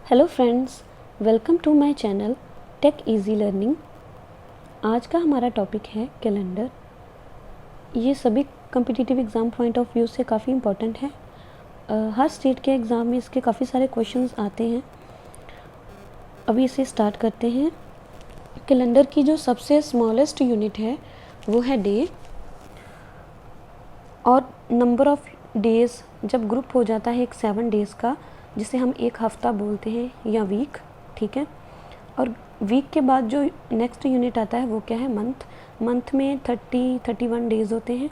Hello friends, welcome to my channel Tech Easy Learning. आज का हमारा टॉपिक है कैलेंडर। ये सभी competitive exam point of view से काफ़ी इम्पोर्टेंट है। हर स्टेट के एग्ज़ाम में इसके काफ़ी सारे क्वेश्चंस आते हैं। अभी इसे स्टार्ट करते हैं। कैलेंडर की जो सबसे स्मॉलेस्ट यूनिट है वो है डे, और नंबर ऑफ़ डेज़ जब ग्रुप हो जाता है एक 7 डेज़ का, जिसे हम एक हफ़्ता बोलते हैं या वीक, ठीक है। और वीक के बाद जो नेक्स्ट यूनिट आता है वो क्या है, मंथ। मंथ में 31 डेज़ होते हैं,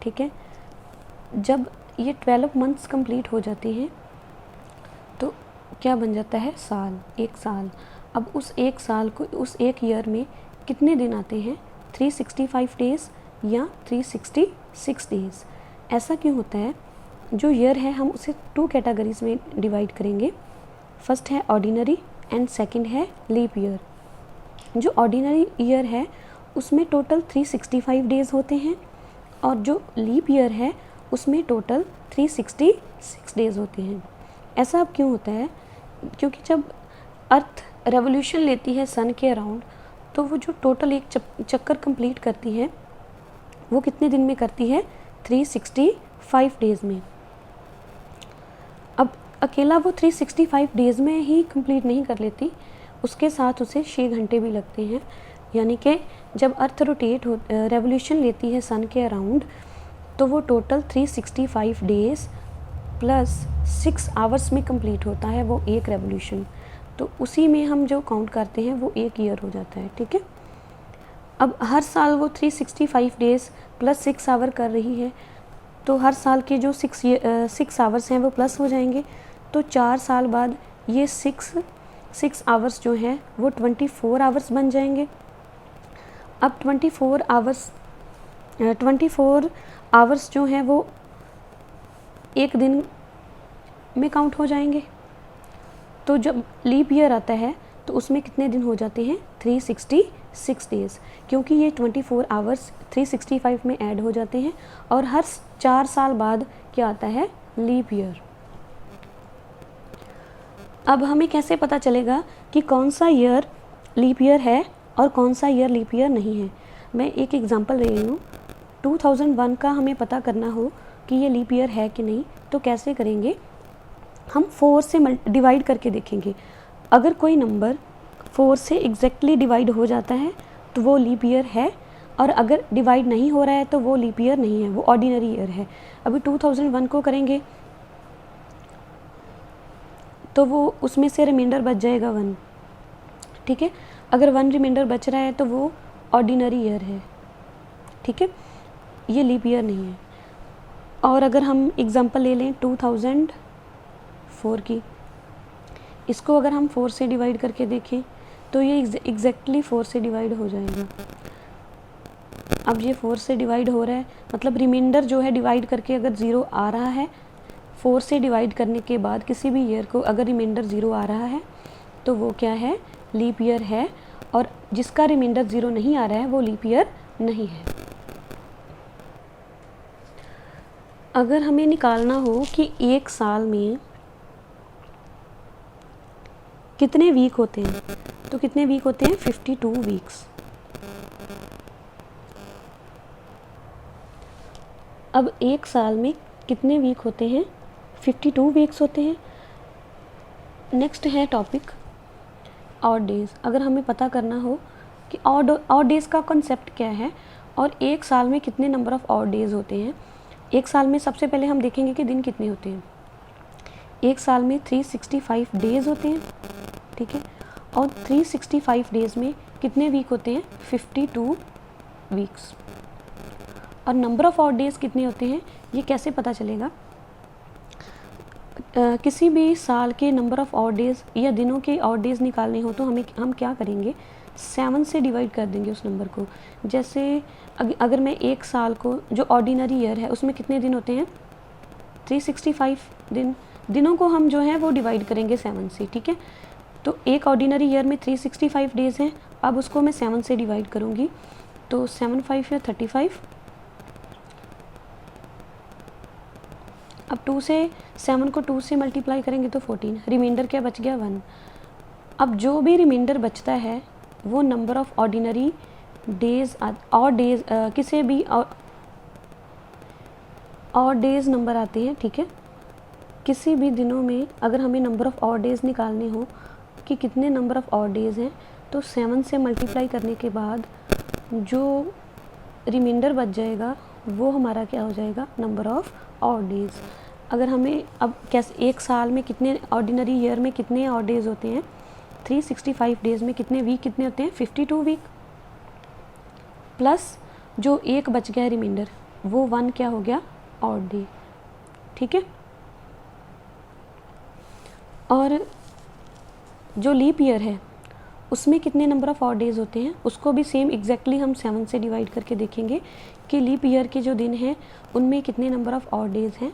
ठीक है। जब ये 12 मंथ्स कंप्लीट हो जाते हैं तो क्या बन जाता है, साल, एक साल। अब उस एक साल को, उस एक ईयर में कितने दिन आते हैं, 365 डेज़ या 366 डेज़। ऐसा क्यों होता है? जो ईयर है हम उसे 2 कैटेगरीज में डिवाइड करेंगे। फर्स्ट है ऑर्डिनरी एंड सेकंड है लीप ईयर। जो ऑर्डिनरी ईयर है उसमें टोटल 365 डेज़ होते हैं, और जो लीप ईयर है उसमें टोटल 366 डेज़ होते हैं। ऐसा अब क्यों होता है? क्योंकि जब अर्थ रेवोल्यूशन लेती है सन के अराउंड, तो वो जो टोटल एक चक्कर कंप्लीट करती है वो कितने दिन में करती है, 365 डेज़ में। अब अकेला वो 365 डेज़ में ही कंप्लीट नहीं कर लेती, उसके साथ उसे 6 घंटे भी लगते हैं। यानी कि जब अर्थ रोटेट हो, रेवोल्यूशन लेती है सन के अराउंड, तो वो टोटल 365 डेज़ प्लस 6 आवर्स में कंप्लीट होता है वो एक रेवोल्यूशन। तो उसी में हम जो काउंट करते हैं वो एक ईयर हो जाता है, ठीक है। अब हर साल वो 365 डेज़ प्लस 6 आवर कर रही है, तो हर साल के जो 6 आवर्स हैं वो प्लस हो जाएंगे। तो 4 साल बाद ये 6 आवर्स जो हैं वो 24 आवर्स बन जाएंगे। अब 24 आवर्स जो हैं वो एक दिन में काउंट हो जाएंगे। तो जब लीप ईयर आता है तो उसमें कितने दिन हो जाते हैं, 366 डेज़, क्योंकि ये 24 आवर्स 365 में ऐड हो जाते हैं। और हर 4 साल बाद क्या आता है, लीप ईयर। अब हमें कैसे पता चलेगा कि कौन सा ईयर लीप ईयर है और कौन सा ईयर लीप ईयर नहीं है? मैं एक एग्जांपल ले रही हूँ। 2001 का हमें पता करना हो कि ये लीप ईयर है कि नहीं, तो कैसे करेंगे, हम 4 से डिवाइड करके देखेंगे। अगर कोई नंबर 4 से एग्जैक्टली डिवाइड हो जाता है तो वो लीप ईयर है, और अगर डिवाइड नहीं हो रहा है तो वो लीप ईयर नहीं है, वो ऑर्डिनरी ईयर है। अभी 2001 को करेंगे तो वो उसमें से रिमाइंडर बच जाएगा 1, ठीक है। अगर 1 रिमाइंडर बच रहा है तो वो ऑर्डिनरी ईयर है, ठीक है, ये लीप ईयर नहीं है। और अगर हम एग्जांपल ले लें 2004 की, इसको अगर हम 4 से डिवाइड करके देखें तो ये एग्जैक्टली 4 से डिवाइड हो जाएगा। अब ये 4 से डिवाइड हो रहा है, मतलब रिमाइंडर जो है डिवाइड करके अगर 0 आ रहा है, 4 से डिवाइड करने के बाद किसी भी ईयर को अगर रिमाइंडर 0 आ रहा है तो वो क्या है, लीप ईयर है। और जिसका रिमाइंडर 0 नहीं आ रहा है वो लीप ईयर नहीं है। अगर हमें निकालना हो कि एक साल में कितने वीक होते हैं, तो कितने वीक होते हैं, 52 वीक्स। अब एक साल में कितने वीक होते हैं, 52 वीक्स होते हैं। नेक्स्ट है टॉपिक ऑड डेज़। अगर हमें पता करना हो कि ऑड डेज़ का कॉन्सेप्ट क्या है और एक साल में कितने नंबर ऑफ़ ऑड डेज़ होते हैं। एक साल में सबसे पहले हम देखेंगे कि दिन कितने होते हैं। एक साल में 365 डेज़ होते हैं, ठीक है। और 365 डेज़ में कितने वीक होते हैं, 52 वीक्स। और नंबर ऑफ़ ऑड डेज़ कितने होते हैं, ये कैसे पता चलेगा? किसी भी साल के नंबर ऑफ़ ऑड डेज़ या दिनों के ऑड डेज़ निकालने हो तो हम क्या करेंगे, 7 से डिवाइड कर देंगे उस नंबर को। जैसे अगर मैं एक साल को, जो ऑर्डिनरी ईयर है उसमें कितने दिन होते हैं, 365 दिन। दिनों को हम जो है वो डिवाइड करेंगे 7 से, ठीक है। तो एक ऑर्डिनरी ईयर में 365 डेज़ हैं, अब उसको मैं 7 से डिवाइड करूँगी तो 7 5 या 35। अब 2 से 7 को 2 से मल्टीप्लाई करेंगे तो 14, रिमाइंडर क्या बच गया 1। अब जो भी रिमाइंडर बचता है वो नंबर ऑफ ऑर्डिनरी डेज और डेज किसी भी और डेज नंबर आते हैं, ठीक है। किसी भी दिनों में अगर हमें नंबर ऑफ और डेज निकालने हो कि कितने नंबर ऑफ और डेज हैं, तो 7 से मल्टीप्लाई करने के बाद जो रिमाइंडर बच जाएगा वो हमारा क्या हो जाएगा, नंबर ऑफ और डेज। अगर हमें अब कैसे एक साल में कितने, ऑर्डिनरी ईयर में कितने और डेज होते हैं, 365 डेज में कितने वीक कितने होते हैं, 52 वीक, प्लस जो एक बच गया है रिमाइंडर वो 1 क्या हो गया, और डे, ठीक है। और जो लीप ईयर है उसमें कितने नंबर ऑफ और डेज होते हैं, उसको भी सेम एग्जैक्टली हम 7 से डिवाइड करके देखेंगे कि लीप ईयर के जो दिन हैं उनमें कितने नंबर ऑफ और डेज हैं।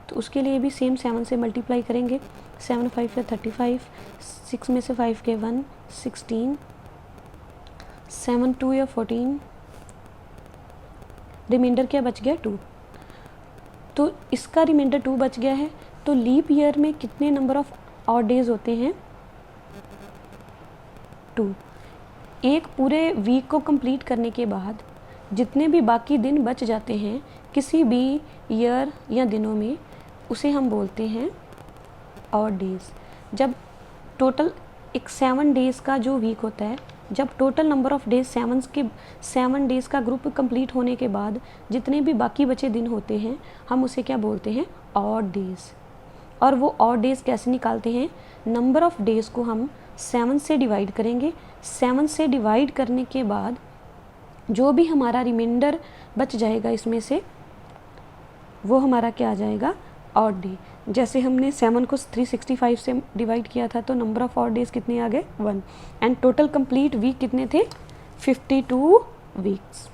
तो उसके लिए भी सेम 7 से मल्टीप्लाई करेंगे, 7 5 या 35, 6 में से 5 के 1, 16, 7 2 या 14, रिमाइंडर क्या बच गया 2। तो इसका रिमाइंडर 2 बच गया है। तो लीप ईयर में कितने नंबर ऑफ और डेज होते हैं, 2। एक पूरे वीक को कंप्लीट करने के बाद जितने भी बाकी दिन बच जाते हैं किसी भी ईयर या दिनों में, उसे हम बोलते हैं और डेज। जब टोटल एक 7 डेज़ का जो वीक होता है, जब total number of days 7 days का ग्रुप कंप्लीट होने के बाद जितने भी बाकी बचे दिन होते हैं हम उसे क्या बोलते हैं, ऑड डेज़। और वो ऑड डेज़ कैसे निकालते हैं, नंबर ऑफ डेज़ को हम 7 से डिवाइड करेंगे। 7 से डिवाइड करने के बाद जो भी हमारा रिमाइंडर बच जाएगा इसमें से वो हमारा क्या आ जाएगा, ऑड डे। जैसे हमने 7 को 365 से डिवाइड किया था तो नंबर ऑफ ऑड डेज कितने आ गए, 1। एंड टोटल कंप्लीट वीक कितने थे, 52 वीक्स।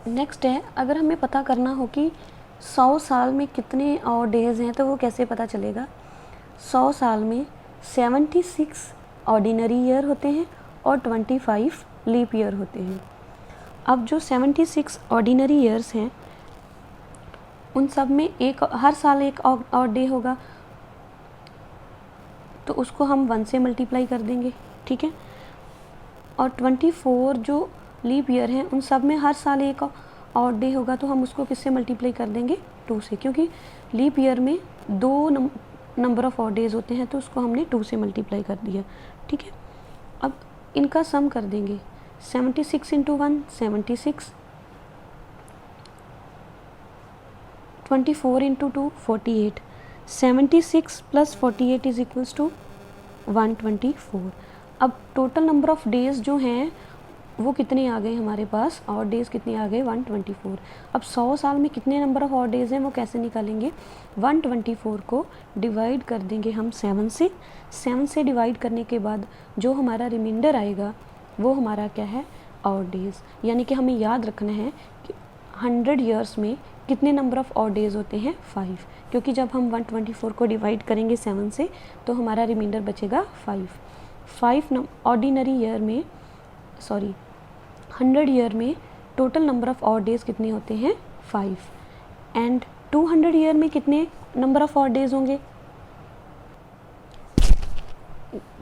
नेक्स्ट है, अगर हमें पता करना हो कि 100 साल में कितने और डेज हैं तो वो कैसे पता चलेगा। 100 साल में 76 ऑर्डिनरी ईयर होते हैं और 25 लीप ईयर होते हैं। अब जो 76 ऑर्डिनरी ईयर्स हैं उन सब में हर साल एक और डे होगा, तो उसको हम 1 से मल्टीप्लाई कर देंगे, ठीक है। और 24 जो लीप ईयर हैं उन सब में हर साल एक और डे होगा, तो हम उसको किससे मल्टीप्लाई कर देंगे, 2 से, क्योंकि लीप ईयर में 2 नंबर ऑफ और डेज होते हैं तो उसको हमने 2 से मल्टीप्लाई कर दिया, ठीक है। अब इनका सम कर देंगे, 76 into 1 76, 24 into 2 48, 76 plus 48 is equals to 124। अब टोटल नंबर ऑफ डेज जो हैं वो कितने आ गए हमारे पास, और डेज कितने आ गए, 124। अब 100 साल में कितने नंबर ऑफ और डेज हैं वो कैसे निकालेंगे, 124 को डिवाइड कर देंगे हम 7 से। 7 से डिवाइड करने के बाद जो हमारा रिमाइंडर आएगा वो हमारा क्या है, और डेज। यानी कि हमें याद रखना है कि 100 ईयर्स में कितने नंबर ऑफ और डेज होते हैं, 5, क्योंकि जब हम 124 को डिवाइड करेंगे 7 से तो हमारा रिमाइंडर बचेगा 5 ऑर्डिनरी ईयर में 100 ईयर में टोटल नंबर ऑफ और डेज कितने होते हैं, 5। एंड 200 ईयर में कितने नंबर ऑफ और डेज होंगे,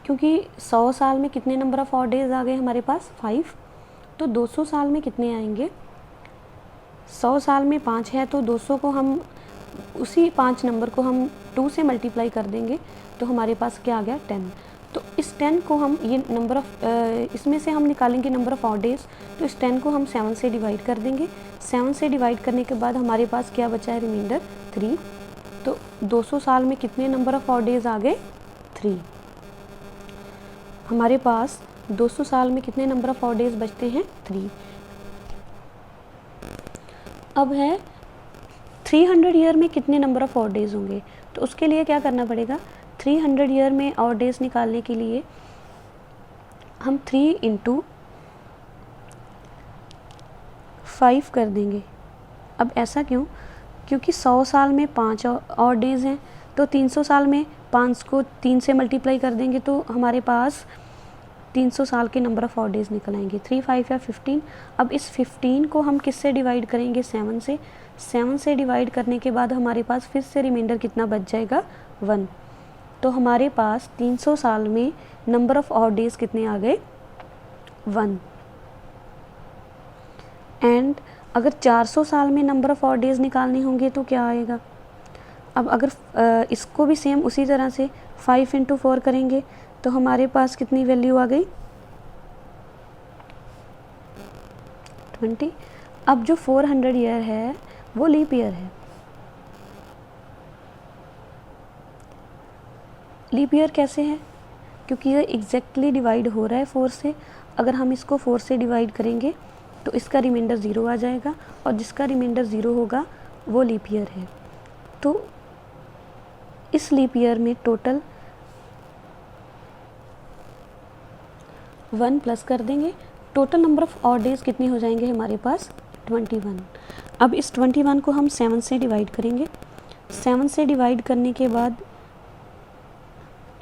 क्योंकि 100 साल में कितने नंबर ऑफ और डेज आ गए हमारे पास, 5। तो 200 साल में कितने आएंगे, 100 साल में 5 है तो 200 को हम उसी 5 नंबर को हम 2 से मल्टीप्लाई कर देंगे तो हमारे पास क्या आ गया, 10। तो इस 10 को हम ये नंबर ऑफ इसमें से हम निकालेंगे नंबर ऑफ और डेज, तो इस 10 को हम 7 से डिवाइड कर देंगे। 7 से डिवाइड करने के बाद हमारे पास क्या बचा है, रिमाइंडर 3। तो 200 साल में कितने नंबर ऑफ और डेज आ गए, 3। हमारे पास 200 साल में कितने नंबर ऑफ और डेज बचते हैं, 3। अब है 300 ईयर में कितने नंबर ऑफ और डेज होंगे, तो उसके लिए क्या करना पड़ेगा, 300 ईयर में और डेज निकालने के लिए हम 3 इंटू 5 कर देंगे। अब ऐसा क्यों, क्योंकि 100 साल में 5 और डेज हैं, तो 300 साल में 5 को 3 से मल्टीप्लाई कर देंगे तो हमारे पास 300 साल के नंबर ऑफ़ ऑड डेज निकल आएंगे। 3, 5 या 15। अब इस 15 को हम किससे डिवाइड करेंगे? 7 से। 7 से डिवाइड करने के बाद हमारे पास फिर से रिमाइंडर कितना बच जाएगा? 1। तो हमारे पास 300 साल में नंबर ऑफ़ ऑड डेज कितने आ गए? 1। एंड अगर 400 साल में नंबर ऑफ़ ऑड डेज निकालने होंगे तो क्या आएगा? अब अगर इसको भी सेम उसी तरह से 5 × 4 करेंगे तो हमारे पास कितनी वैल्यू आ गई? 20। अब जो 400 ईयर है वो लीप ईयर है। लीप ईयर कैसे है? क्योंकि ये एग्जैक्टली डिवाइड हो रहा है 4 से। अगर हम इसको 4 से डिवाइड करेंगे तो इसका रिमाइंडर 0 आ जाएगा, और जिसका रिमाइंडर 0 होगा वो लीप ईयर है। तो इस लीप ईयर में टोटल 1 प्लस कर देंगे। Total number of odd days कितने हो जाएंगे हमारे पास? 21। अब इस 21 को हम 7 से डिवाइड करेंगे। 7 से डिवाइड करने के बाद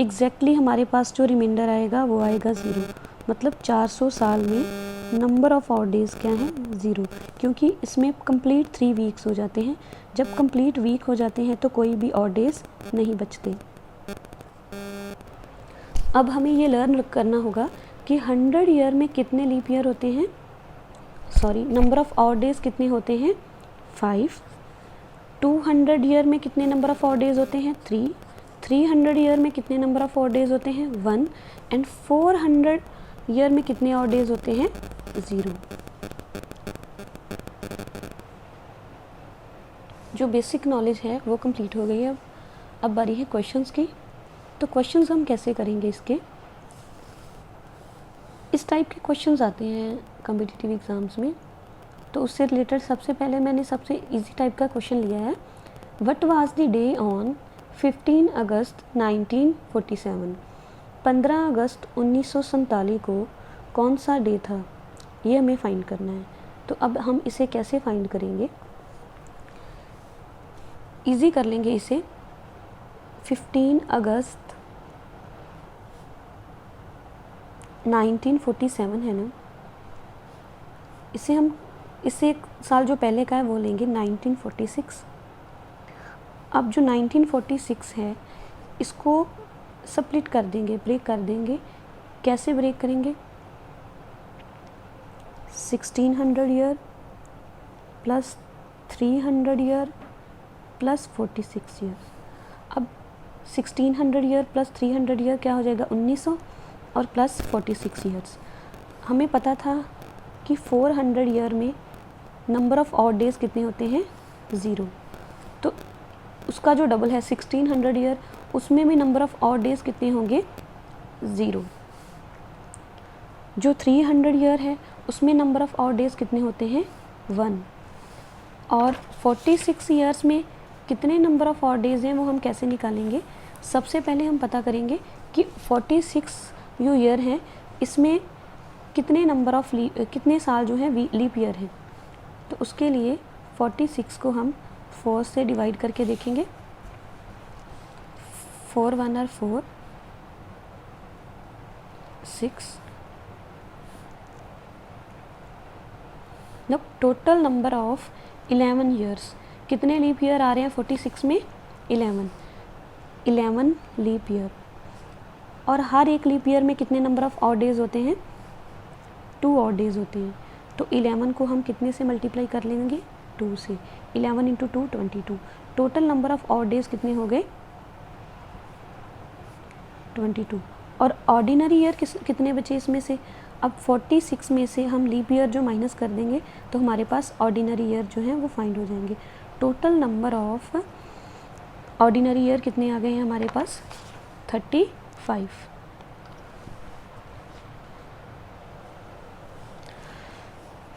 एग्जैक्टली हमारे पास जो रिमाइंडर आएगा वो आएगा 0। मतलब 400 साल में नंबर ऑफ़ ऑड डेज क्या है? 0। क्योंकि इसमें कंप्लीट 3 वीक्स हो जाते हैं। जब कंप्लीट वीक हो जाते हैं तो कोई भी ऑड डेज नहीं बचते। अब हमें ये लर्न करना होगा कि 100 ईयर में कितने लीप ईयर होते हैं? Sorry, number of odd days कितने होते हैं? 5। 200 ईयर में कितने नंबर ऑफ़ ऑड डेज होते हैं? 3। 300 ईयर में कितने नंबर ऑफ़ ऑड डेज होते हैं? 1। एंड 400 ईयर में कितने ऑड डेज होते हैं? 0। जो बेसिक नॉलेज है वो कंप्लीट हो गई है। अब बारी है क्वेश्चंस की। तो क्वेश्चंस हम कैसे करेंगे इसके? इस टाइप के क्वेश्चंस आते हैं कॉम्पिटिटिव एग्ज़ाम्स में। तो उससे रिलेटेड सबसे पहले मैंने सबसे इजी टाइप का क्वेश्चन लिया है। What was the day on 15 अगस्त 1947? 15 अगस्त 1947 को कौन सा डे था? ये हमें फाइंड करना है। तो अब हम इसे कैसे फाइंड करेंगे? इजी कर लेंगे इसे। 15 अगस्त 1947 है ना, इससे एक साल जो पहले का है वो लेंगे 1946। अब जो 1946 है इसको स्प्लिट कर देंगे, ब्रेक कर देंगे। कैसे ब्रेक करेंगे? 1600 year plus 300 year plus 46 year. अब 1600 ईयर प्लस 300 ईयर क्या हो जाएगा? 1900 और प्लस 46 ईयर्स। हमें पता था कि 400 ईयर में नंबर ऑफ़ ऑड डेज कितने होते हैं? 0। तो उसका जो डबल है 1600 ईयर, उसमें भी नंबर ऑफ़ ऑड डेज कितने होंगे? 0। जो 300 ईयर है उसमें नंबर ऑफ़ ऑड डेज कितने होते हैं? 1। और 46 ईयर्स में कितने नंबर ऑफ़ ऑड डेज हैं वो हम कैसे निकालेंगे? सबसे पहले हम पता करेंगे कि 46 जो ईयर हैं इसमें कितने साल जो हैं लीप ईयर हैं। तो उसके लिए 46 को हम 4 से डिवाइड करके देखेंगे। 4 1 are 4, 6। अब टोटल नंबर ऑफ 11 ईयर्स, कितने लीप ईयर आ रहे हैं 46 में? 11 लीप ईयर। और हर एक लीप ईयर में कितने नंबर ऑफ़ ऑड डेज होते हैं? 2 ऑड डेज होते हैं। तो 11 को हम कितने से मल्टीप्लाई कर लेंगे? 2 से। 11 × 2 22। Total number of odd days कितने हो गए? 22। और ऑर्डिनरी ईयर कितने बचे इसमें से? अब 46 में से हम लीप ईयर जो माइनस कर देंगे तो हमारे पास ऑर्डिनरी ईयर जो हैं वो फाइंड हो जाएंगे। Total number of ordinary year कितने आ गए हैं हमारे पास? 35।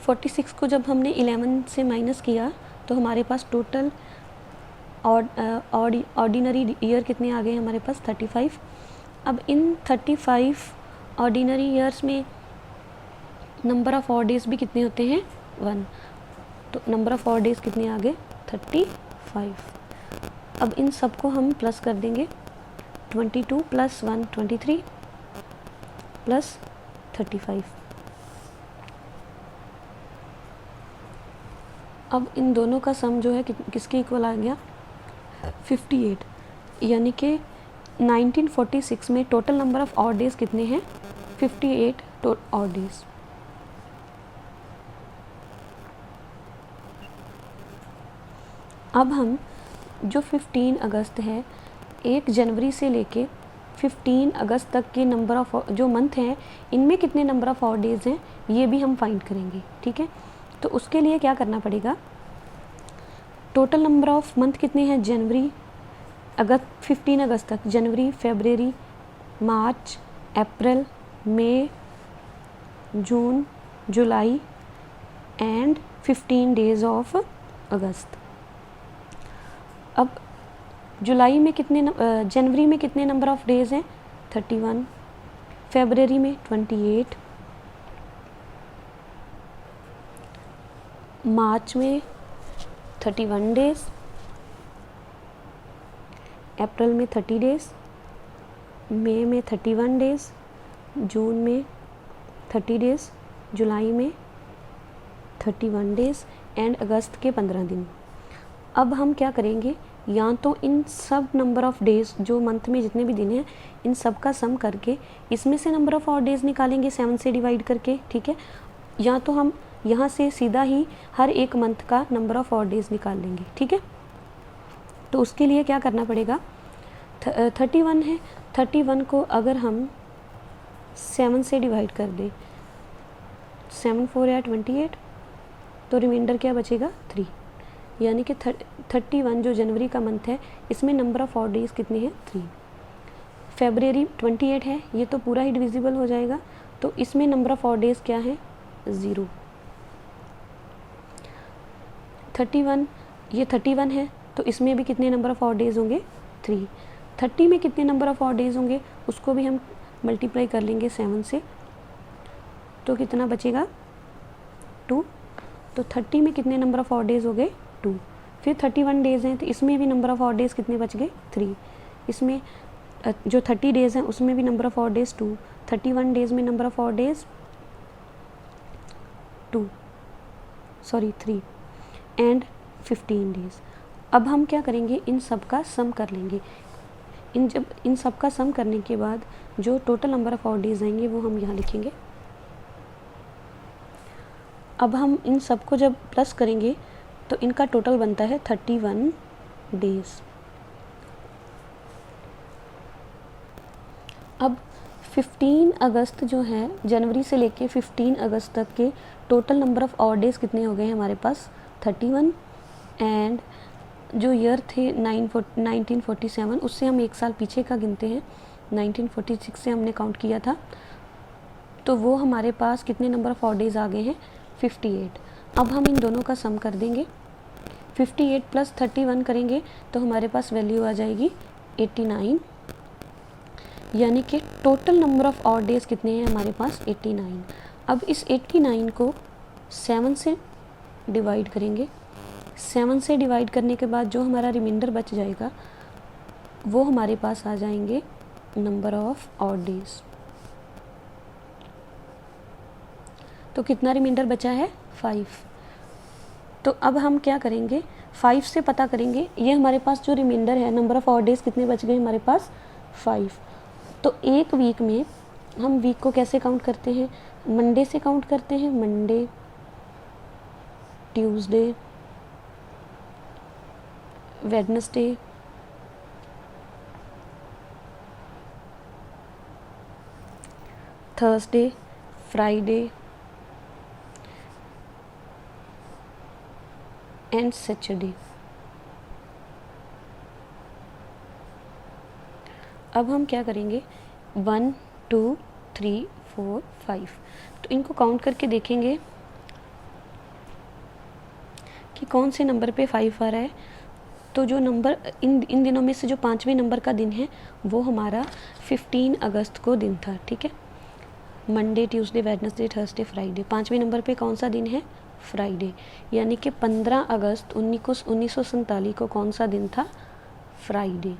फोर्टी सिक्स को जब हमने 11 से माइनस किया तो हमारे पास टोटल ऑर्डिनरी ईयर कितने आ गए हमारे पास? 35। अब इन 35 ऑर्डिनरी ईयर्स में नंबर ऑफ़ ऑड डेज भी कितने होते हैं? 1। तो नंबर ऑफ़ ऑड डेज कितने आ गए? 35। अब इन सब को हम प्लस कर देंगे। 22 + 1 23 प्लस 35। अब इन दोनों का सम जो है किसके इक्वल आ गया 58, यानी कि 1946 में total number of odd days कितने हैं 58 ऑड डेज। अब हम जो 15 अगस्त है 1 जनवरी से लेके 15 अगस्त तक के नंबर ऑफ जो मंथ हैं इनमें कितने नंबर ऑफ ऑड डेज हैं ये भी हम फाइंड करेंगे, ठीक है। तो उसके लिए क्या करना पड़ेगा, टोटल नंबर ऑफ मंथ कितने हैं जनवरी अगस्त 15 अगस्त तक, जनवरी, फरवरी, मार्च, अप्रैल, मई, जून, जुलाई एंड 15 डेज ऑफ अगस्त। अब जुलाई में कितने जनवरी में कितने नंबर ऑफ डेज हैं 31, फरवरी में 28, मार्च में 31 डेज, अप्रैल में 30 डेज, मई में 31 डेज, जून में 30 डेज, जुलाई में 31 डेज एंड अगस्त के 15 दिन। अब हम क्या करेंगे, या तो इन सब नंबर ऑफ डेज जो मंथ में जितने भी दिन हैं इन सब का सम करके इसमें से नंबर ऑफ ऑड डेज निकालेंगे 7 से डिवाइड करके, ठीक है। या तो हम यहाँ से सीधा ही हर एक मंथ का नंबर ऑफ ऑड डेज निकाल लेंगे, ठीक है। तो उसके लिए क्या करना पड़ेगा, 31 है, 31 को अगर हम 7 से डिवाइड कर दें, 7 4 या 28, तो रिमाइंडर क्या बचेगा 3, यानी कि 31 जो जनवरी का मंथ है इसमें नंबर ऑफ ऑड डेज कितने हैं 3। फरवरी 28 है, ये तो पूरा ही डिविजिबल हो जाएगा, तो इसमें नंबर ऑफ ऑड डेज क्या है 0। 31 ये 31 है, तो इसमें भी कितने नंबर ऑफ ऑड डेज होंगे 3। 30 में कितने नंबर ऑफ ऑड डेज होंगे उसको भी हम मल्टीप्लाई कर लेंगे 7 से, तो कितना बचेगा 2। तो 30 में कितने नंबर ऑफ ऑड डेज हो गए 2। फिर 31 डेज़ हैं तो इसमें भी नंबर ऑफ ऑड डेज़ कितने बच गए 3। इसमें जो 30 डेज़ हैं उसमें भी number of odd days 2, 31 days में number of odd days 3 and 15 days. अब हम क्या करेंगे, इन सब का सम कर लेंगे। इन सब का सम करने के बाद जो total number of odd days आएंगे वो हम यहाँ लिखेंगे। अब हम इन सब को जब प्लस करेंगे तो इनका टोटल बनता है 31 डेज़। अब 15 अगस्त जो है जनवरी से लेके 15 अगस्त तक के total number of odd days कितने हो गए हैं हमारे पास 31, एंड जो ईयर थे 1947 उससे हम एक साल पीछे का गिनते हैं, 1946 से हमने काउंट किया था, तो वो हमारे पास कितने नंबर ऑफ ऑड डेज़ आ गए हैं 58। अब हम इन दोनों का सम कर देंगे, 58 प्लस 31 करेंगे तो हमारे पास वैल्यू आ जाएगी 89, यानी कि total number of odd days कितने हैं हमारे पास 89। अब इस 89 को 7 से डिवाइड करेंगे, 7 से डिवाइड करने के बाद जो हमारा रिमाइंडर बच जाएगा वो हमारे पास आ जाएंगे नंबर ऑफ ऑड डेज़। तो कितना रिमाइंडर बचा है 5। तो अब हम क्या करेंगे, 5 से पता करेंगे, ये हमारे पास जो रिमाइंडर है नंबर ऑफ ऑड डेज़ कितने बच गए हमारे पास 5। तो एक वीक में हम वीक को कैसे काउंट करते हैं, मंडे से काउंट करते हैं, Monday, Tuesday, Wednesday, Thursday, Friday and Saturday. अब हम क्या करेंगे 1 2 3 4 5, तो इनको काउंट करके देखेंगे कि कौन से नंबर पे 5 आ रहा है। तो जो नंबर इन दिनों में से जो 5वें नंबर का दिन है वो हमारा 15 अगस्त को दिन था, ठीक है। Monday, Tuesday, Wednesday, Thursday, Friday, 5वें नंबर पे कौन सा दिन है फ्राइडे, यानी कि 15 अगस्त 1947 को कौन सा दिन था फ्राइडे।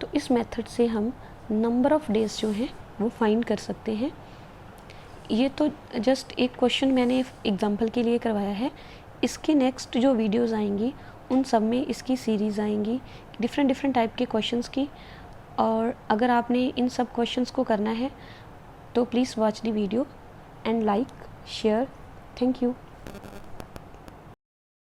तो इस मेथड से हम नंबर ऑफ़ डेज़ जो हैं वो फाइंड कर सकते हैं ये तो जस्ट एक क्वेश्चन मैंने एग्जांपल के लिए करवाया है। इसके नेक्स्ट जो वीडियोस आएंगी उन सब में इसकी सीरीज़ आएंगी डिफरेंट डिफरेंट टाइप के क्वेश्चंस की। और अगर आपने इन सब क्वेश्चंस को करना है तो please watch the video and like share. Thank you.